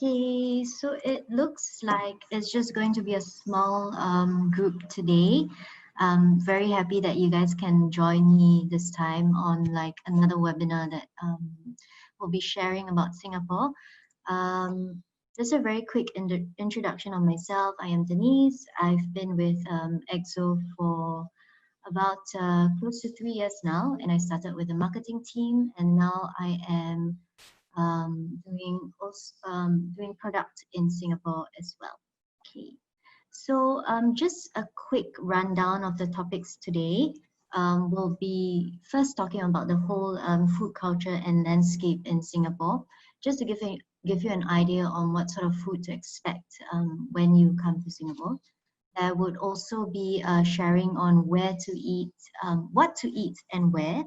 Okay, so it looks like it's just going to be a small group today. Very happy that you guys can join me this time on like another webinar that we'll be sharing about Singapore. Just a very quick introduction on myself. I am Denise. I've been with EXO for about close to 3 years now, and I started with the marketing team, and now I am doing product in Singapore as well. Okay, so just a quick rundown of the topics today. We'll be first talking about the whole food culture and landscape in Singapore, just to give you an idea on what sort of food to expect when you come to Singapore. There would also be sharing on where to eat, what to eat and where,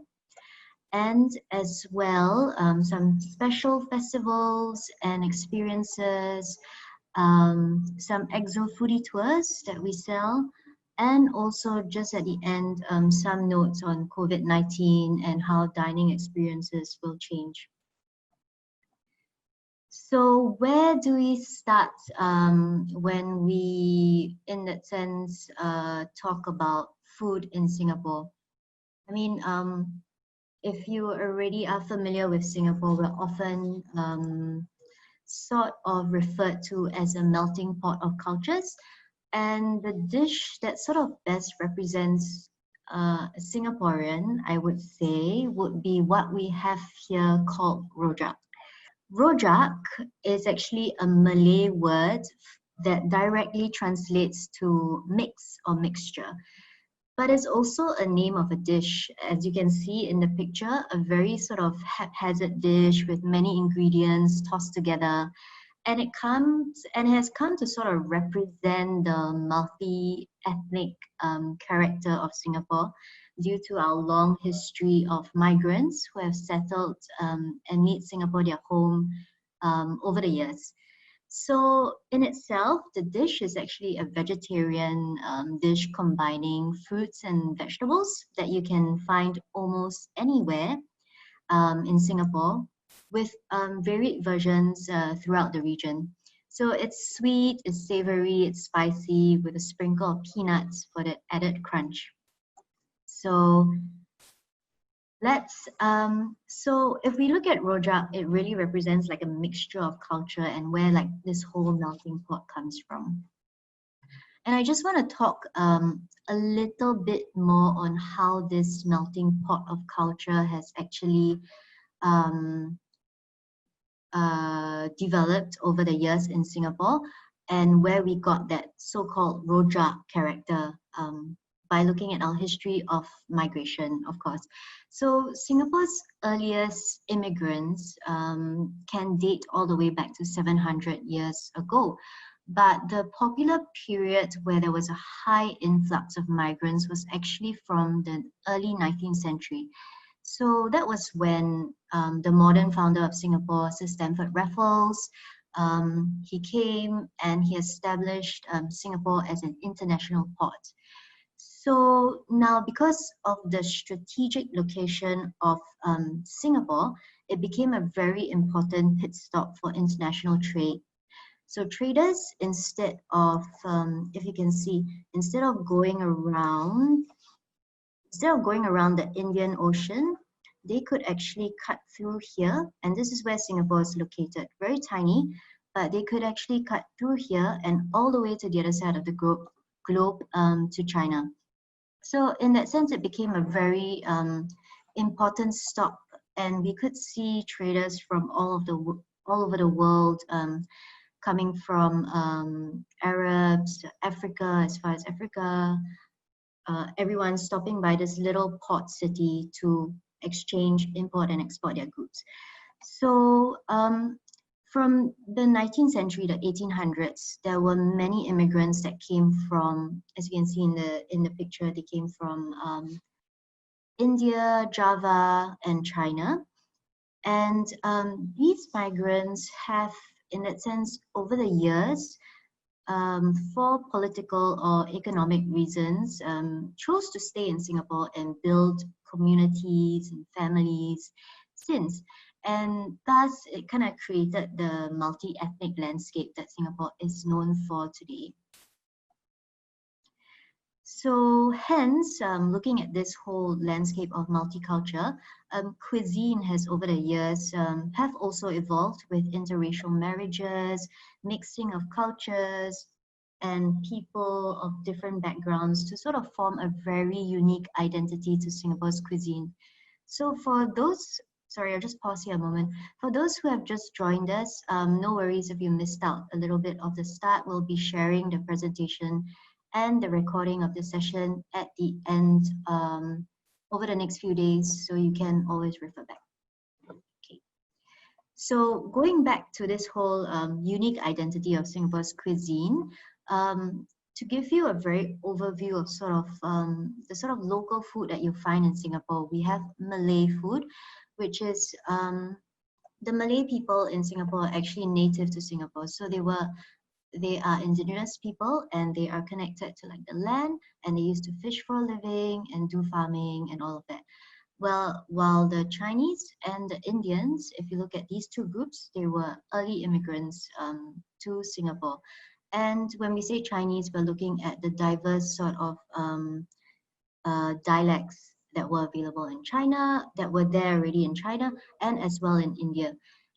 and as well some special festivals and experiences, some exo foodie tours that we sell, and also just at the end some notes on COVID-19 and how dining experiences will change. So where do we start when we, in that sense, talk about food in Singapore? I mean, if you already are familiar with Singapore, we're often sort of referred to as a melting pot of cultures. And the dish that sort of best represents a Singaporean, I would say, would be what we have here called rojak. Rojak is actually a Malay word that directly translates to mix or mixture. But it's also a name of a dish. As you can see in the picture, a very sort of haphazard dish with many ingredients tossed together. And it has come to sort of represent the multi-ethnic character of Singapore due to our long history of migrants who have settled and made Singapore their home over the years. So in itself, the dish is actually a vegetarian dish combining fruits and vegetables that you can find almost anywhere in Singapore, with varied versions throughout the region. So it's sweet, it's savory, it's spicy with a sprinkle of peanuts for the added crunch. So so if we look at rojak, it really represents like a mixture of culture and where like this whole melting pot comes from. And I just want to talk a little bit more on how this melting pot of culture has actually developed over the years in Singapore, and where we got that so-called rojak character by looking at our history of migration, of course. So Singapore's earliest immigrants can date all the way back to 700 years ago. But the popular period where there was a high influx of migrants was actually from the early 19th century. So that was when the modern founder of Singapore, Sir Stamford Raffles, he came and he established Singapore as an international port. So now, because of the strategic location of Singapore, it became a very important pit stop for international trade. So traders, instead of, if you can see, instead of going around the Indian Ocean, they could actually cut through here, and this is where Singapore is located, very tiny, but they could actually cut through here and all the way to the other side of the globe to China. So in that sense, it became a very important stop, and we could see traders from all over the world coming from Arabs, Africa, as far as Africa, everyone stopping by this little port city to exchange, import and export their goods. So from the 19th century, the 1800s, there were many immigrants that came from, as you can see in the picture, they came from India, Java, and China. And these migrants have, in that sense, over the years, for political or economic reasons, chose to stay in Singapore and build communities and families since. And thus it kind of created the multi-ethnic landscape that Singapore is known for today. So hence, looking at this whole landscape of multicultural, cuisine has over the years have also evolved with interracial marriages, mixing of cultures, and people of different backgrounds to sort of form a very unique identity to Singapore's cuisine. So for those, sorry, I'll just pause here a moment. For those who have just joined us, no worries if you missed out a little bit of the start. We'll be sharing the presentation and the recording of the session at the end over the next few days, so you can always refer back. Okay. So going back to this whole unique identity of Singapore's cuisine, to give you a very overview of sort of the sort of local food that you find in Singapore, we have Malay food, which is the Malay people in Singapore are actually native to Singapore. So they are indigenous people and they are connected to like the land, and they used to fish for a living and do farming and all of that. Well, while the Chinese and the Indians, if you look at these two groups, they were early immigrants to Singapore. And when we say Chinese, we're looking at the diverse sort of dialects that were available in China, that were there already in China, and as well in India.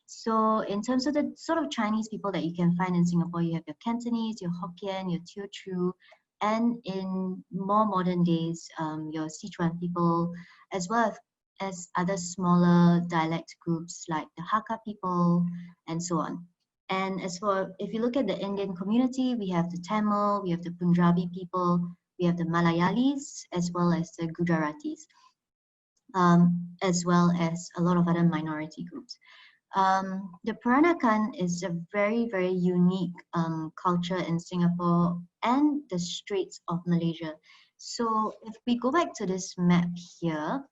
So in terms of the sort of Chinese people that you can find in Singapore, you have your Cantonese, your Hokkien, your Teochew, and in more modern days, your Sichuan people, as well as other smaller dialect groups like the Hakka people, and so on. And as for, if you look at the Indian community, we have the Tamil, we have the Punjabi people, we have the Malayalis, as well as the Gujaratis, as well as a lot of other minority groups. The Peranakan is a very, very unique culture in Singapore and the Straits of Malaysia. So if we go back to this map here,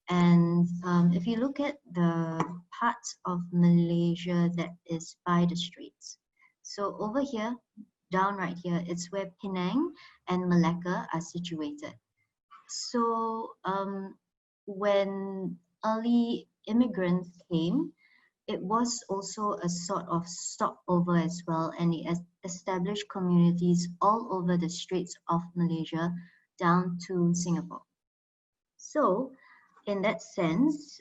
and if you look at the parts of Malaysia that is by the Straits. So over here, down right here, it's where Penang and Malacca are situated. So when early immigrants came, it was also a sort of stopover as well, and it established communities all over the Straits of Malaysia down to Singapore. So in that sense,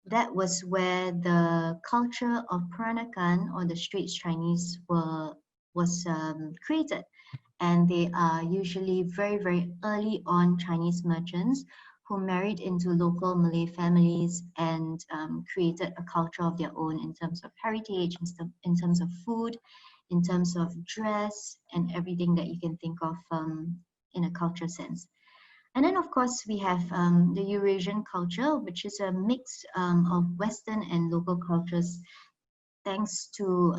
that was where the culture of Peranakan or the Straits Chinese was created. And they are usually very, very early on Chinese merchants who married into local Malay families and created a culture of their own in terms of heritage, in terms of food, in terms of dress, and everything that you can think of in a culture sense. And then, of course, we have the Eurasian culture, which is a mix of Western and local cultures, thanks to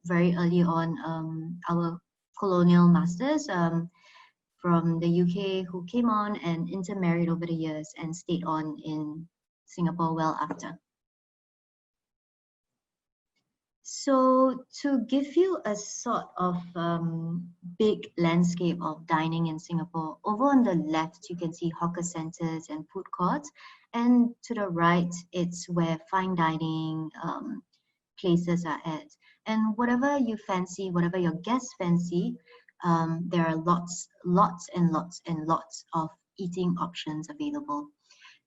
very early on our colonial masters from the UK who came on and intermarried over the years and stayed on in Singapore well after. So to give you a sort of big landscape of dining in Singapore, over on the left, you can see hawker centers and food courts. And to the right, it's where fine dining places are at. And whatever you fancy, whatever your guests fancy, there are lots and lots of eating options available.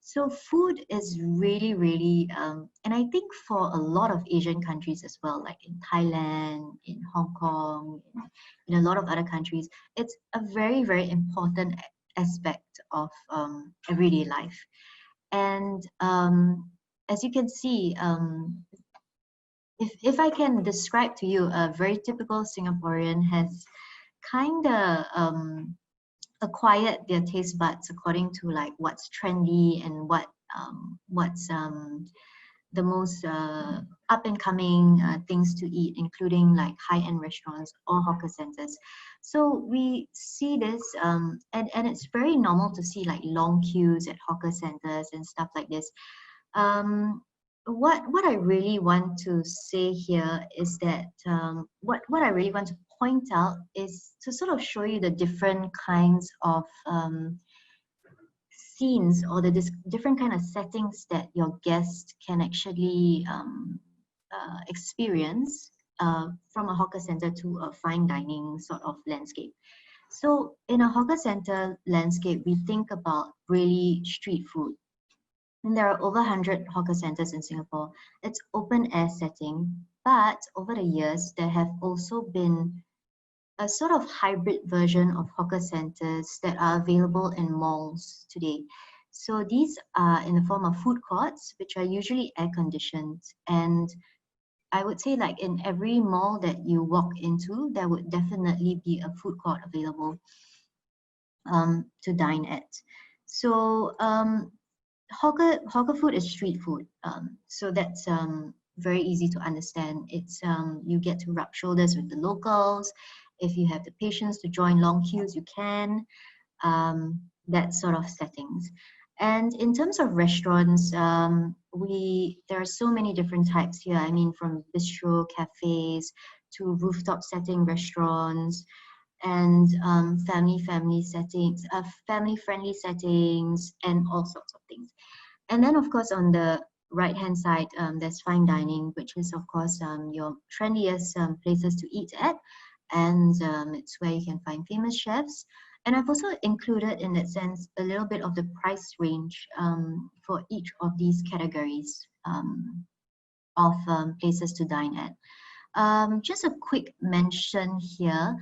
So food is really, really, and I think for a lot of Asian countries as well, like in Thailand, in Hong Kong, in a lot of other countries, it's a very, very important aspect of everyday life. And as you can see, if I can describe to you, a very typical Singaporean has kind of acquired their taste buds according to like what's trendy and what's the most up and coming things to eat, including like high-end restaurants or hawker centers. So we see this and it's very normal to see like long queues at hawker centers and stuff like this. What I really want to say here is that what I really want to point out is to sort of show you the different kinds of scenes or the different kind of settings that your guest can actually experience from a hawker center to a fine dining sort of landscape. So in a hawker center landscape, we think about really street food. And there are over 100 hawker centers in Singapore. It's open air setting, but over the years, there have also been a sort of hybrid version of hawker centers that are available in malls today. So these are in the form of food courts, which are usually air conditioned. And I would say, like in every mall that you walk into, there would definitely be a food court available to dine at. So hawker food is street food. So that's very easy to understand. It's you get to rub shoulders with the locals. If you have the patience to join long queues, you can. That sort of settings. And in terms of restaurants, there are so many different types here. I mean, from bistro cafes to rooftop setting restaurants, and family settings, family friendly settings, and all sorts of things. And then, of course, on the right hand side, there's fine dining, which is, of course, your trendiest places to eat at, and it's where you can find famous chefs. And I've also included, in that sense, a little bit of the price range for each of these categories of places to dine at. Just a quick mention here.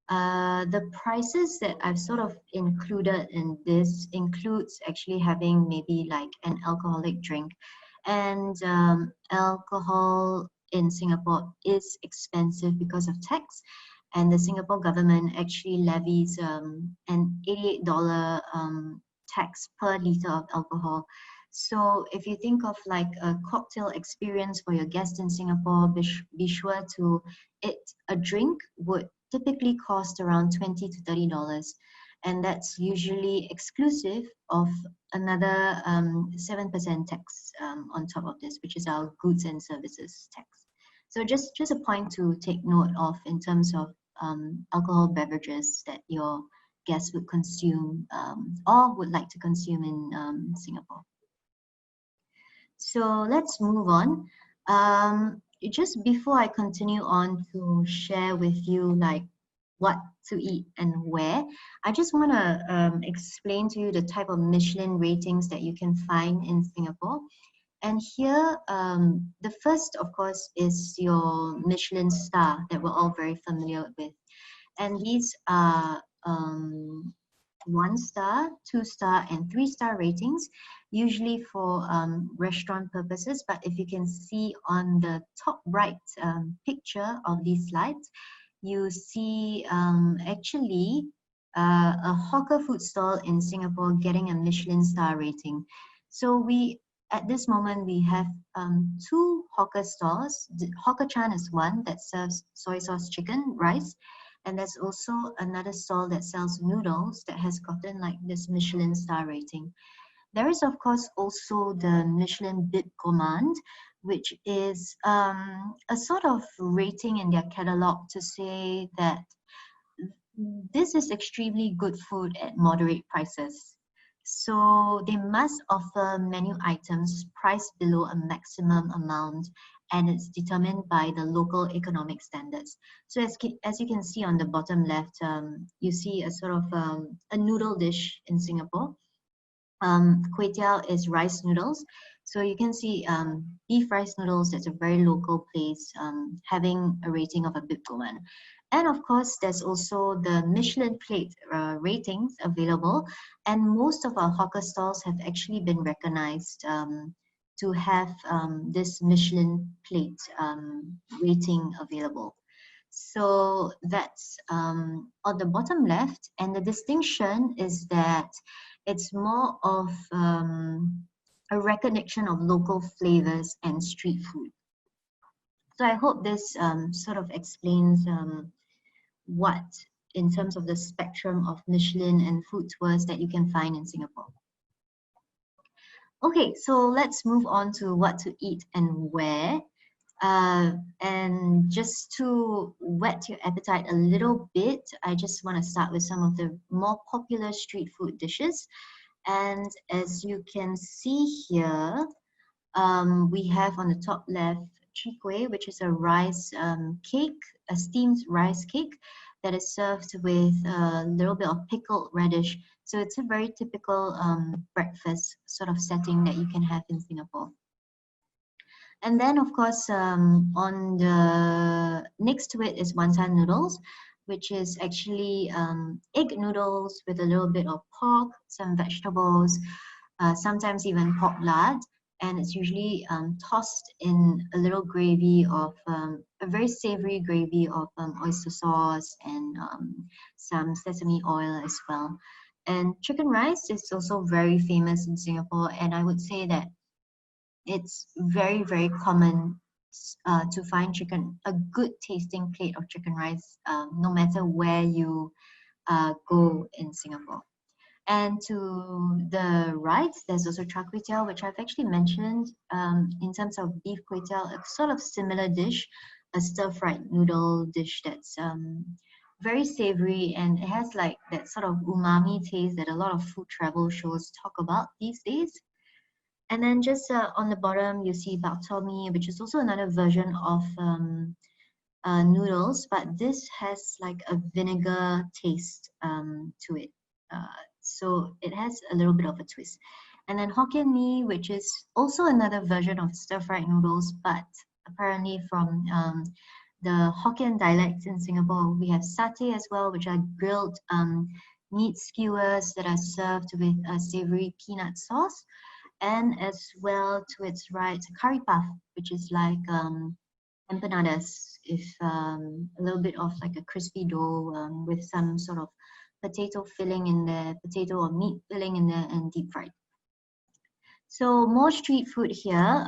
The prices that I've sort of included in this includes actually having maybe like an alcoholic drink. And alcohol in Singapore is expensive because of tax. And the Singapore government actually levies an $88 tax per liter of alcohol. So if you think of like a cocktail experience for your guest in Singapore, be sure to a drink would typically cost around $20 to $30, and that's usually exclusive of another 7% tax on top of this, which is our goods and services tax. So just a point to take note of in terms of alcohol beverages that your guests would consume or would like to consume in Singapore. So let's move on. Just before I continue on to share with you like what to eat and where, I just want to explain to you the type of Michelin ratings that you can find in Singapore. And here, the first, of course, is your Michelin star that we're all very familiar with. And these are 1-star, 2-star, and 3-star ratings, usually for restaurant purposes. But if you can see on the top right picture of these slides, you see actually a hawker food stall in Singapore getting a Michelin star rating. So at this moment, we have 2 hawker stalls. Hawker Chan is one that serves soy sauce chicken, rice, and there's also another stall that sells noodles that has gotten like this Michelin star rating. There is, of course, also the Michelin Bib Gourmand, which is a sort of rating in their catalog to say that this is extremely good food at moderate prices. So they must offer menu items priced below a maximum amount, and it's determined by the local economic standards. So as you can see on the bottom left, you see a sort of a noodle dish in Singapore. Kway teow is rice noodles. So you can see beef rice noodles, that's a very local place, having a rating of a Bib Gourmand. And of course, there's also the Michelin plate ratings available. And most of our hawker stalls have actually been recognized to have this Michelin plate rating available. So that's on the bottom left. And the distinction is that it's more of a recognition of local flavors and street food. So I hope this sort of explains what, in terms of the spectrum of Michelin and food tours that you can find in Singapore. Okay, so let's move on to what to eat and where. And just to whet your appetite a little bit, I just want to start with some of the more popular street food dishes. And as you can see here, we have on the top left chi kueh, which is a rice cake, a steamed rice cake that is served with a little bit of pickled radish. So it's a very typical breakfast sort of setting that you can have in Singapore. And then, of course, on the next to it is wonton noodles, which is actually egg noodles with a little bit of pork, some vegetables, sometimes even pork lard, and it's usually tossed in a little gravy of a very savory gravy of oyster sauce and some sesame oil as well. And chicken rice is also very famous in Singapore, and I would say that it's very, very common to find a good tasting plate of chicken rice, no matter where you go in Singapore. And to the right, there's also char kway teow, which I've actually mentioned in terms of beef kway teow, a sort of similar dish, a stir-fried noodle dish that's very savory, and it has like that sort of umami taste that a lot of food travel shows talk about these days. And then just on the bottom, you see bak chor mee, which is also another version of noodles, but this has like a vinegar taste to it. So it has a little bit of a twist. And then Hokkien mee, which is also another version of stir-fried noodles, but apparently from the Hokkien dialects in Singapore. We have satay as well, which are grilled meat skewers that are served with a savory peanut sauce. And as well to its right, curry puff, which is like empanadas, if a little bit of like a crispy dough with some sort of potato filling in there, potato or meat filling in there, and deep fried. So more street food here,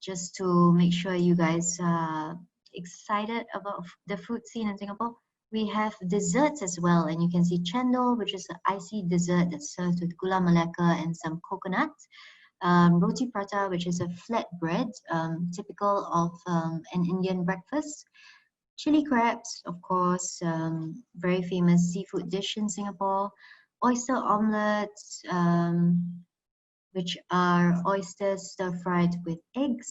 just to make sure you guys are excited about the food scene in Singapore. We have desserts as well, and you can see chendol, which is an icy dessert that's served with gula melaka and some coconut. Roti prata, which is a flat bread, typical of an Indian breakfast. Chili crabs, of course, very famous seafood dish in Singapore. Oyster omelets, which are oysters stir-fried with eggs.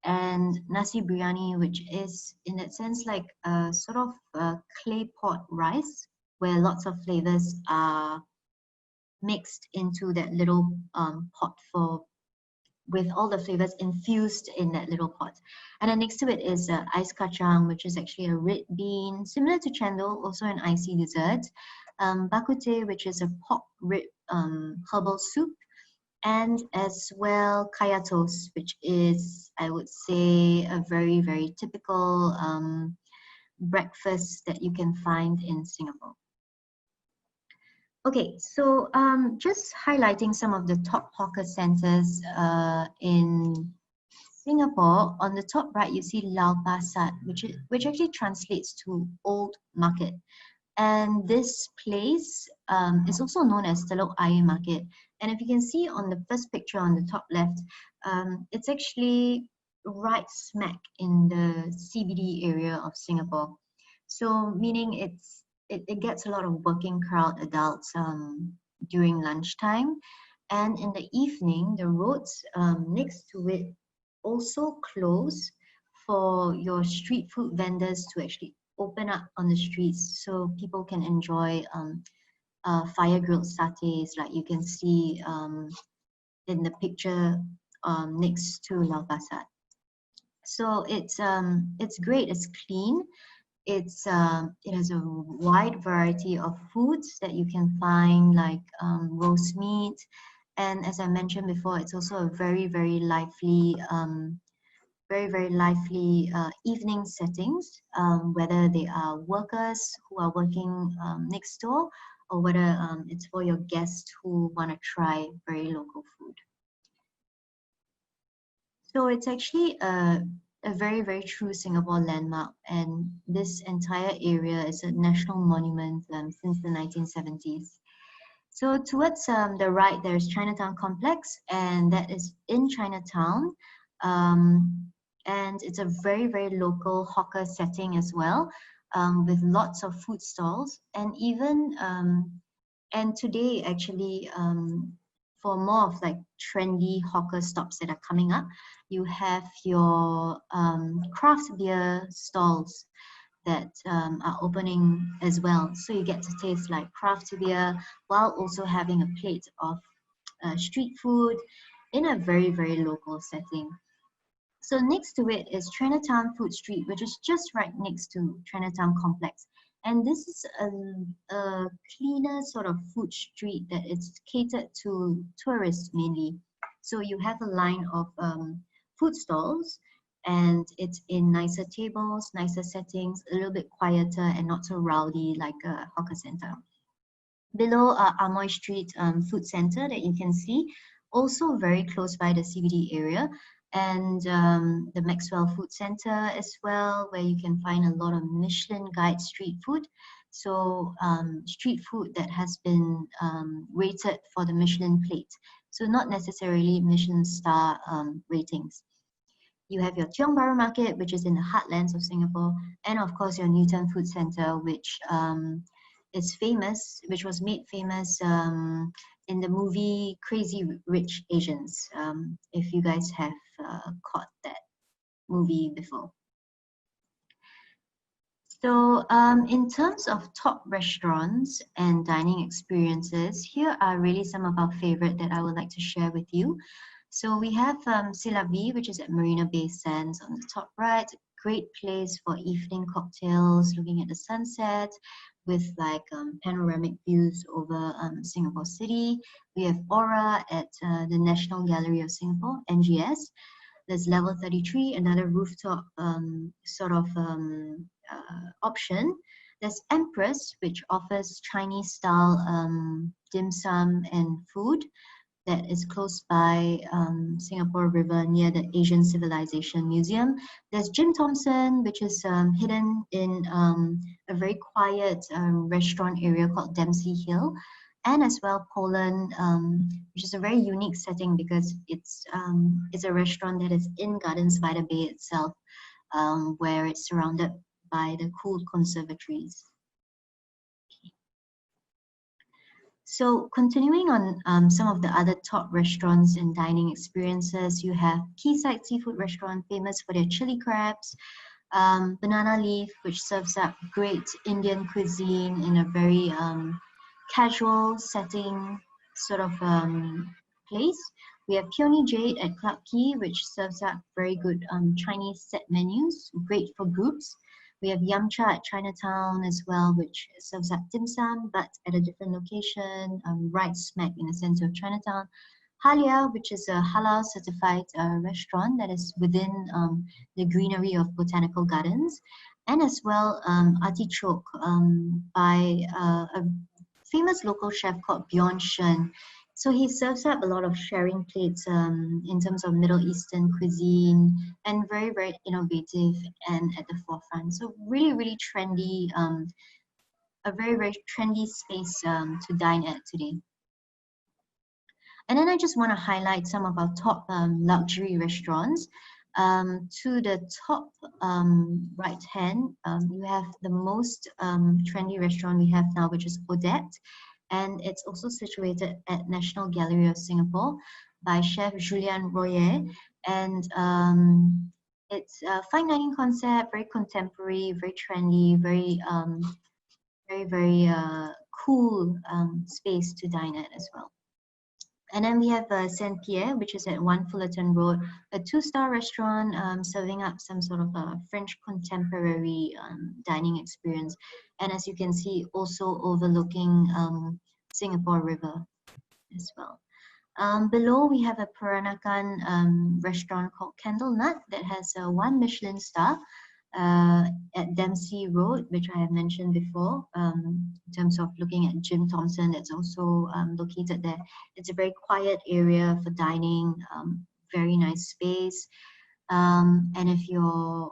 And nasi biryani, which is in that sense like a sort of clay pot rice, where lots of flavors are mixed into that little pot with all the flavors infused in that little pot. And then next to it is ice kacang, which is actually a red bean, similar to chendol, also an icy dessert. Bak kut teh, which is a pork rib herbal soup. And as well, kaya toast, which is, I would say, a very, very typical breakfast that you can find in Singapore. Okay, so just highlighting some of the top hawker centers in Singapore. On the top right, you see Lau Pa Sat, which actually translates to old market. And this place is also known as Telok Ayer Market. And if you can see on the first picture on the top left, it's actually right smack in the CBD area of Singapore. So meaning it gets a lot of working crowd adults during lunchtime. And in the evening, the roads next to it also close for your street food vendors to actually open up on the streets so people can enjoy fire grilled satays like you can see in the picture next to Lau Pa Sat. So it's great, it's clean. It has a wide variety of foods that you can find, like roast meat, and as I mentioned before, it's also a very, very lively evening settings, whether they are workers who are working next door, or whether it's for your guests who want to try very local food. So it's actually a very, very true Singapore landmark, and this entire area is a national monument since the 1970s. So towards the right, there's Chinatown Complex, and that is in Chinatown. And it's a very, very local hawker setting as well, with lots of food stalls, and even And today, actually, for more of like trendy hawker stops that are coming up, you have your craft beer stalls that are opening as well. So you get to taste like craft beer while also having a plate of street food in a very, very local setting. So next to it is Chinatown Food Street, which is just right next to Chinatown Complex. And this is a cleaner sort of food street that is catered to tourists mainly. So you have a line of food stalls, and it's in nicer tables, nicer settings, a little bit quieter and not so rowdy like a hawker center. Below Amoy Street Food Center that you can see, also very close by the CBD area, and the Maxwell Food Center as well, where you can find a lot of Michelin Guide street food. So street food that has been rated for the Michelin plate. So not necessarily Michelin star ratings. You have your Tiong Bahru Market, which is in the heartlands of Singapore, and of course your Newton Food Center, which is famous, which was made famous in the movie Crazy Rich Asians, if you guys have caught that movie before. So in terms of top restaurants and dining experiences, here are really some of our favorite that I would like to share with you. So we have C'est la Vie, which is at Marina Bay Sands on the top right. Great place for evening cocktails, looking at the sunset with like panoramic views over Singapore City. We have Aura at the National Gallery of Singapore, NGS. There's level 33, another rooftop option. There's Empress, which offers Chinese style dim sum and food that is close by Singapore River near the Asian Civilization Museum. There's Jim Thompson, which is hidden in a very quiet restaurant area called Dempsey Hill. And as well Poland, which is a very unique setting because it's a restaurant that is in Gardens by the Bay itself, where it's surrounded by the cool conservatories. So continuing on some of the other top restaurants and dining experiences, you have Quayside Seafood Restaurant, famous for their chili crabs, Banana Leaf, which serves up great Indian cuisine in a very casual setting sort of place. We have Peony Jade at Clarke Quay, which serves up very good Chinese set menus, great for groups. We have Yum Cha at Chinatown as well, which serves up dim sum, but at a different location, right smack in the center of Chinatown. Halia, which is a halal certified restaurant that is within the greenery of Botanical Gardens. And as well, Artichoke by a famous local chef called Bjorn Shen. So he serves up a lot of sharing plates in terms of Middle Eastern cuisine, and very, very innovative and at the forefront. So really, really trendy, a very, very trendy space to dine at today. And then I just want to highlight some of our top luxury restaurants. To the top right hand, you have the most trendy restaurant we have now, which is Odette. And it's also situated at National Gallery of Singapore by Chef Julien Royer. And it's a fine dining concept, very contemporary, very trendy, very, very cool space to dine at as well. And then we have Saint Pierre, which is at 1 Fullerton Road, a 2-star restaurant serving up some sort of a French contemporary dining experience. And as you can see, also overlooking Singapore River as well. Below, we have a Peranakan restaurant called Candle Nut that has 1 Michelin star at Dempsey Road, which I have mentioned before, in terms of looking at Jim Thompson, that's also located there. It's a very quiet area for dining, very nice space. And if your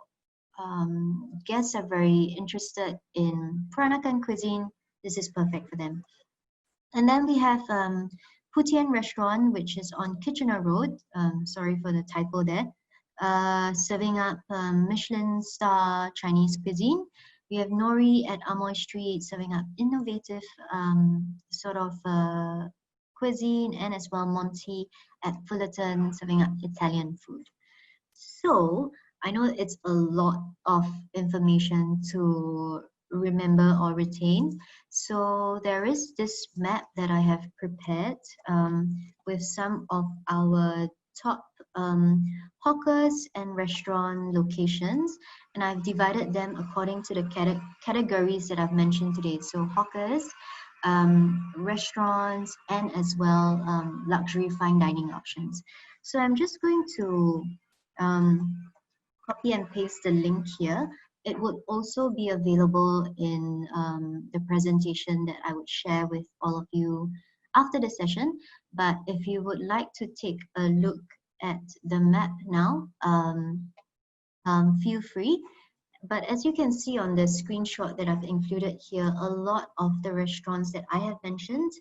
guests are very interested in Peranakan cuisine, this is perfect for them. And then we have Putian Restaurant, which is on Kitchener Road. Sorry for the typo there. Serving up Michelin star Chinese cuisine. We have Nori at Amoy Street serving up innovative sort of cuisine, and as well Monty at Fullerton serving up Italian food. So I know it's a lot of information to remember or retain. So there is this map that I have prepared with some of our top hawkers and restaurant locations, and I've divided them according to the categories that I've mentioned today. So hawkers, restaurants, and as well luxury fine dining options. So I'm just going to copy and paste the link here. It would also be available in the presentation that I would share with all of you after the session. But if you would like to take a look at the map now, feel free. But as you can see on the screenshot that I've included here, a lot of the restaurants that I have mentioned.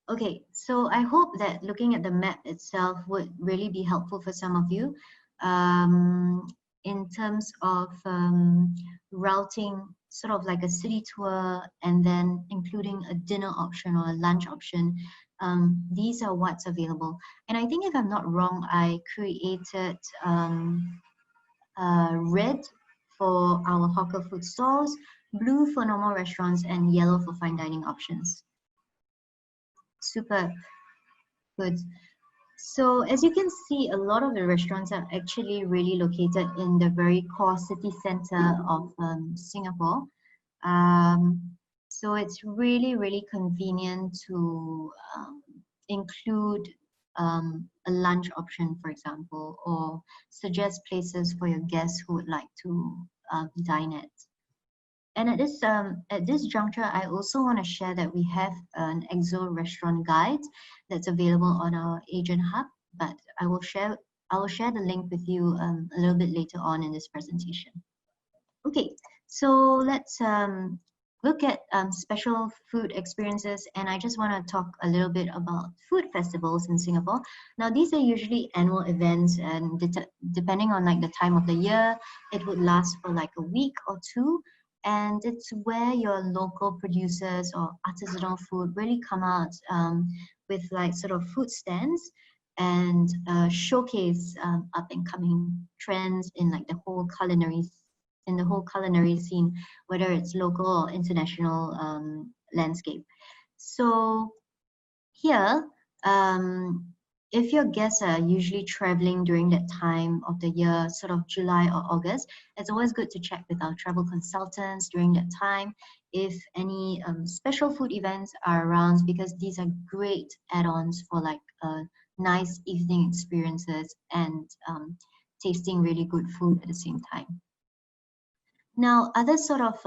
Okay, so I hope that looking at the map itself would really be helpful for some of you in terms of routing sort of like a city tour and then including a dinner option or a lunch option. These are what's available. And I think if I'm not wrong, I created red for our hawker food stalls, blue for normal restaurants, and yellow for fine dining options. Super good. So as you can see, a lot of the restaurants are actually really located in the very core city center of Singapore. So it's really, really convenient to include a lunch option, for example, or suggest places for your guests who would like to dine at. And at this juncture, I also want to share that we have an EXO restaurant guide that's available on our agent hub, but I will share the link with you a little bit later on in this presentation. Okay, so let's look at special food experiences, and I just want to talk a little bit about food festivals in Singapore. Now, these are usually annual events, and depending on like the time of the year, it would last for like a week or two. And it's where your local producers or artisanal food really come out with like sort of food stands and showcase up and coming trends in like the whole culinary scene, whether it's local or international landscape. So here, if your guests are usually traveling during that time of the year, sort of July or August, it's always good to check with our travel consultants during that time if any special food events are around, because these are great add-ons for like nice evening experiences and tasting really good food at the same time. Now, other sort of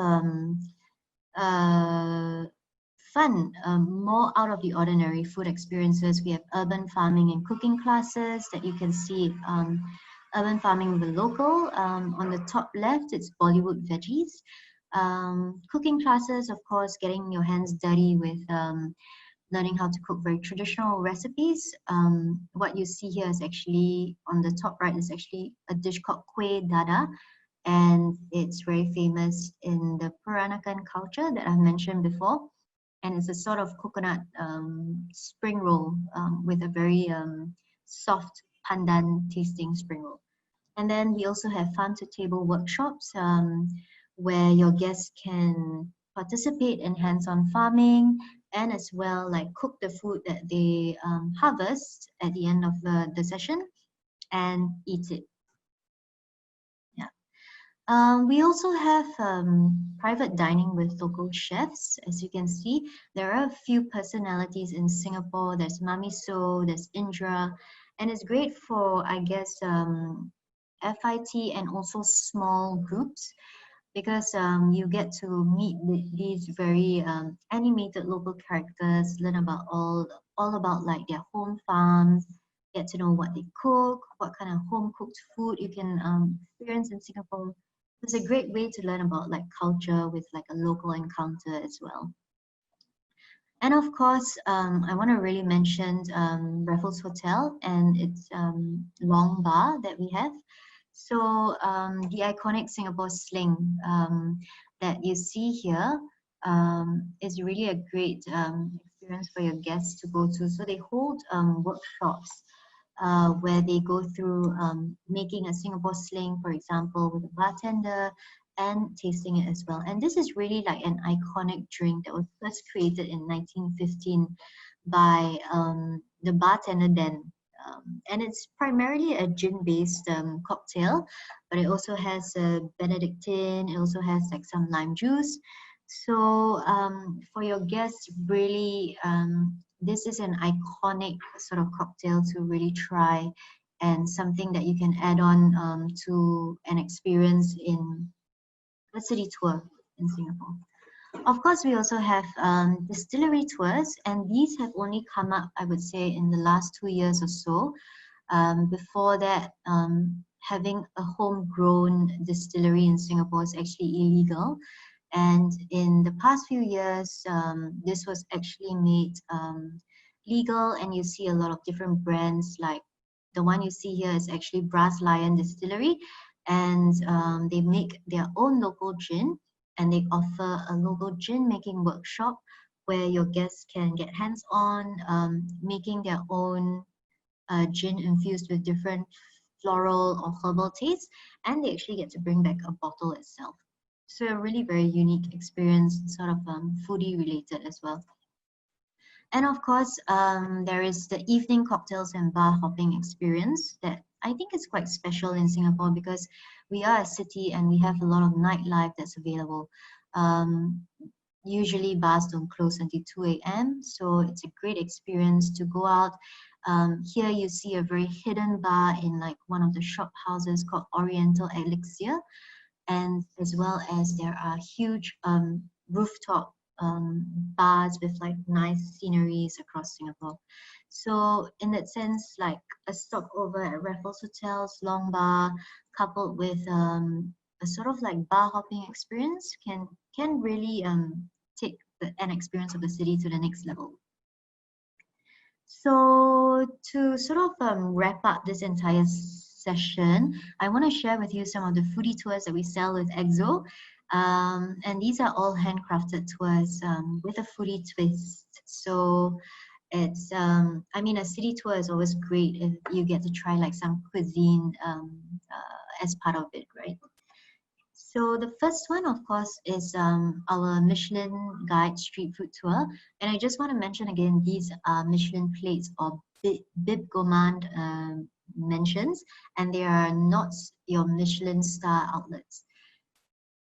fun, more out of the ordinary food experiences, we have urban farming and cooking classes that you can see. Urban farming with a local. On the top left, it's Bollywood veggies. Cooking classes, of course, getting your hands dirty with learning how to cook very traditional recipes. What you see here is actually, on the top right, is actually a dish called kueh dada. And it's very famous in the Peranakan culture that I've mentioned before. And it's a sort of coconut spring roll with a very soft pandan tasting spring roll. And then we also have farm to table workshops where your guests can participate in hands-on farming and as well like cook the food that they harvest at the end of the session and eat it. We also have private dining with local chefs. As you can see, there are a few personalities in Singapore. There's Mami So, there's Indra, and it's great for, I guess, FIT and also small groups, because you get to meet these very animated local characters, learn about all about like their home farms, get to know what they cook, what kind of home cooked food you can experience in Singapore. It's a great way to learn about like culture with like a local encounter as well. And of course, I want to really mention Raffles Hotel and its long bar that we have. So the iconic Singapore Sling, that you see here is really a great experience for your guests to go to. So they hold workshops where they go through making a Singapore sling, for example, with a bartender and tasting it as well. And this is really like an iconic drink that was first created in 1915 by the bartender then. And it's primarily a gin-based cocktail, but it also has a Benedictine. It also has like some lime juice. So for your guests, really, this is an iconic sort of cocktail to really try, and something that you can add on to an experience in a city tour in Singapore. Of course, we also have distillery tours, and these have only come up, I would say, in the last 2 years or so. Before that, having a homegrown distillery in Singapore is actually illegal. And in the past few years, this was actually made legal, and you see a lot of different brands. Like the one you see here is actually Brass Lion Distillery, and they make their own local gin, and they offer a local gin making workshop where your guests can get hands on making their own gin infused with different floral or herbal tastes, and they actually get to bring back a bottle itself. So a really very unique experience, sort of foodie related as well. And of course, there is the evening cocktails and bar hopping experience that I think is quite special in Singapore because we are a city and we have a lot of nightlife that's available. Usually bars don't close until 2 a.m. So it's a great experience to go out. Here you see a very hidden bar in like one of the shop houses called Oriental Elixir, and as well as there are huge rooftop bars with like nice sceneries across Singapore. So in that sense, like a stopover at Raffles Hotel's Long Bar, coupled with a sort of like bar hopping experience, can really take an experience of the city to the next level. So to sort of wrap up this entire session, I want to share with you some of the foodie tours that we sell with EXO. And these are all handcrafted tours with a foodie twist. So it's, I mean, a city tour is always great if you get to try like some cuisine as part of it, right? So the first one, of course, is our Michelin Guide Street Food Tour. And I just want to mention again, these are Michelin plates or Bib Gourmand mentions, and they are not your Michelin star outlets.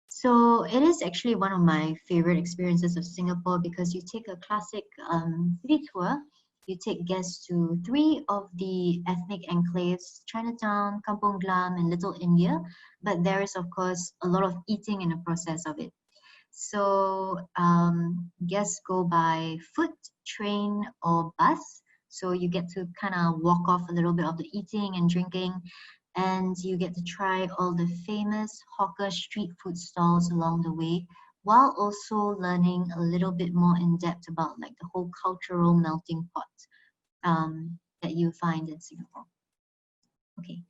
So it is actually one of my favorite experiences of Singapore because you take a classic city tour. You take guests to 3 of the ethnic enclaves, Chinatown, Kampong Glam, and Little India. But there is, of course, a lot of eating in the process of it. So guests go by foot, train, or bus. So you get to kind of walk off a little bit of the eating and drinking, and you get to try all the famous hawker street food stalls along the way, while also learning a little bit more in depth about like the whole cultural melting pot that you find in Singapore. Okay.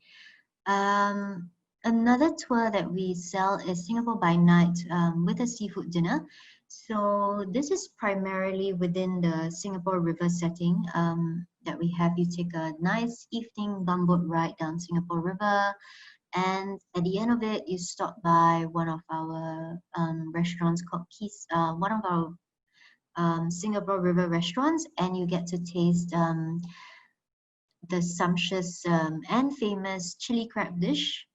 Another tour that we sell is Singapore by Night with a seafood dinner. So this is primarily within the Singapore River setting that we have. You take a nice evening bumboat ride down Singapore River, and at the end of it, you stop by one of our restaurants called Keys, one of our Singapore River restaurants, and you get to taste the sumptuous and famous chili crab dish,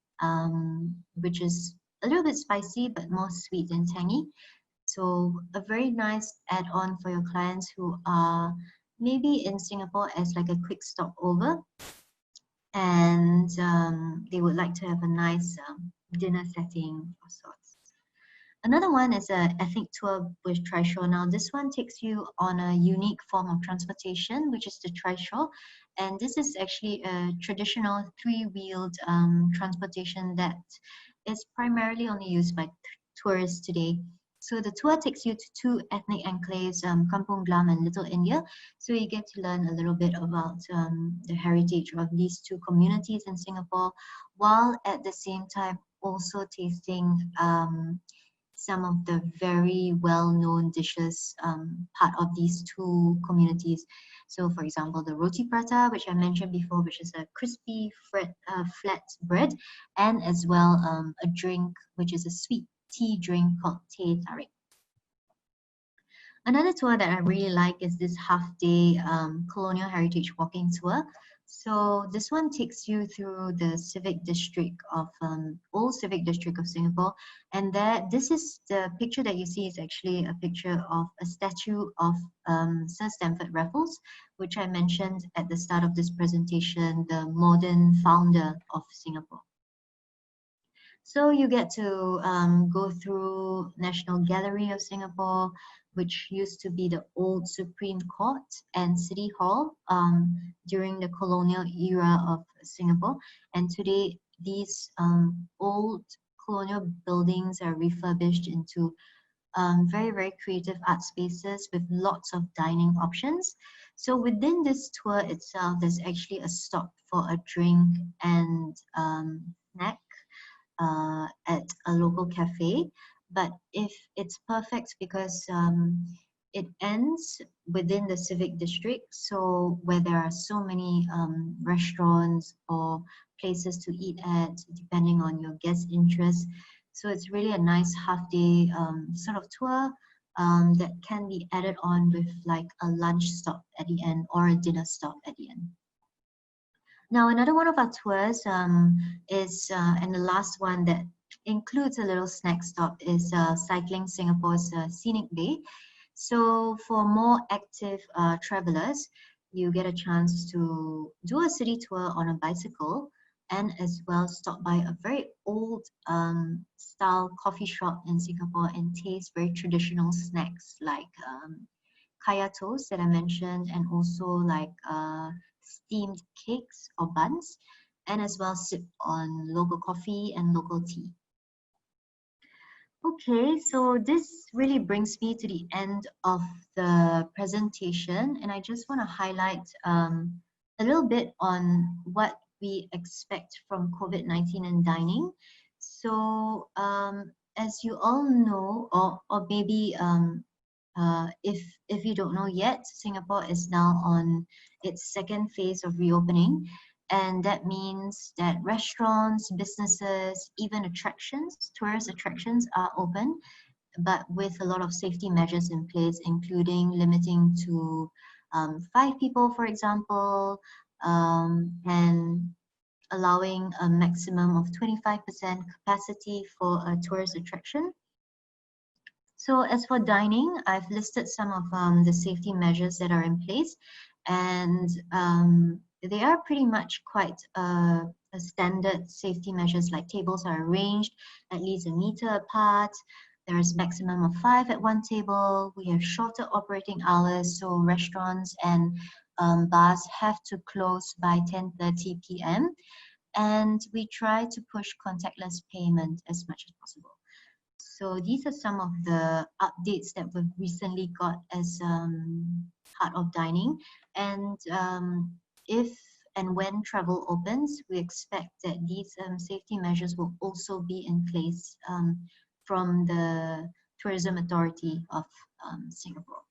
which is a little bit spicy but more sweet and tangy. So a very nice add-on for your clients who are maybe in Singapore as like a quick stopover, and they would like to have a nice dinner setting of sorts. Another one is an ethnic tour with Trishaw. Now, this one takes you on a unique form of transportation, which is the Trishaw. And this is actually a traditional 3-wheeled transportation that is primarily only used by tourists today. So the tour takes you to 2 ethnic enclaves, Kampong Glam and Little India. So you get to learn a little bit about the heritage of these 2 communities in Singapore, while at the same time also tasting some of the very well-known dishes part of these two communities. So, for example, the roti prata, which I mentioned before, which is a crispy flat bread, and as well a drink, which is a sweet tea drink called teh tarik. Another tour that I really like is this half-day Colonial Heritage Walking Tour. So this one takes you through the civic district of old civic district of Singapore, and this is the picture that you see is actually a picture of a statue of Sir Stamford Raffles, which I mentioned at the start of this presentation, the modern founder of Singapore. So you get to go through National Gallery of Singapore, which used to be the old Supreme Court and City Hall during the colonial era of Singapore. And today, these old colonial buildings are refurbished into very, very creative art spaces with lots of dining options. So within this tour itself, there's actually a stop for a drink and snack at a local cafe, but if it's perfect because it ends within the civic district, so where there are so many restaurants or places to eat at depending on your guest interest. So it's really a nice half-day sort of tour that can be added on with like a lunch stop at the end or a dinner stop at the end. Now, another one of our tours is, and the last one that includes a little snack stop is Cycling Singapore's Scenic Bay. So for more active travelers, you get a chance to do a city tour on a bicycle and as well stop by a very old style coffee shop in Singapore and taste very traditional snacks like kaya toast that I mentioned, and also like steamed cakes or buns, and as well sip on local coffee and local tea. Okay, so this really brings me to the end of the presentation, and I just want to highlight a little bit on what we expect from COVID-19 and dining. So as you all know, or maybe if you don't know yet, Singapore is now on its second phase of reopening, and that means that restaurants, businesses, even attractions, tourist attractions are open, but with a lot of safety measures in place, including limiting to 5 people, for example, and allowing a maximum of 25% capacity for a tourist attraction. So as for dining, I've listed some of the safety measures that are in place, and they are pretty much quite a standard safety measures, like tables are arranged at least a meter apart. There is maximum of 5 at one table. We have shorter operating hours, so restaurants and bars have to close by 10:30 p.m. And we try to push contactless payment as much as possible. So these are some of the updates that we've recently got as part of dining. And if and when travel opens, we expect that these safety measures will also be in place from the Tourism Authority of Singapore.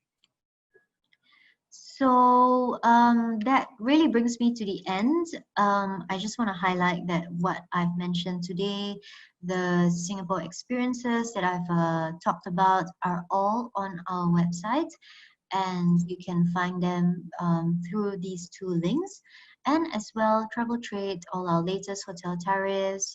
So that really brings me to the end. I just want to highlight that what I've mentioned today, the Singapore experiences that I've talked about are all on our website, and you can find them through these two links. And as well, Travel Trade, all our latest hotel tariffs,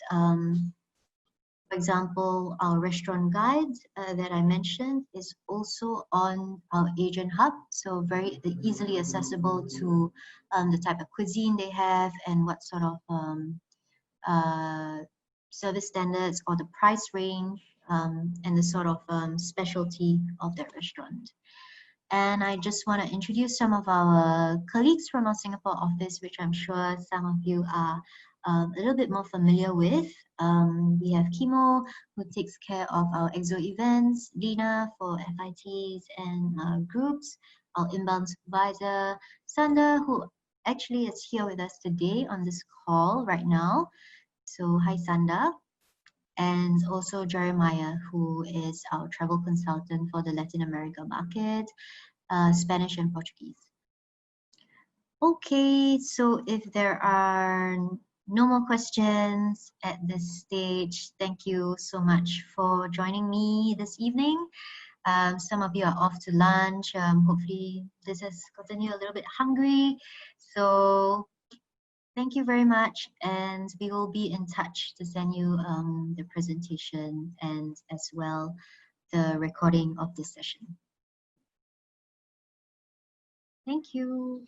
for example, our restaurant guide that I mentioned is also on our agent hub, so very easily accessible to the type of cuisine they have and what sort of service standards or the price range and the sort of specialty of that restaurant. And I just want to introduce some of our colleagues from our Singapore office, which I'm sure some of you are a little bit more familiar with. We have Kimo, who takes care of our EXO events, Dina for FITs and groups, our inbound supervisor, Sanda, who actually is here with us today on this call right now. So hi Sanda. and also Jeremiah, who is our travel consultant for the Latin America market, Spanish and Portuguese. Okay, so if there are no more questions at this stage, thank you so much for joining me this evening. Some of you are off to lunch. Hopefully this has gotten you a little bit hungry. So thank you very much, and we will be in touch to send you the presentation and as well the recording of this session. Thank you.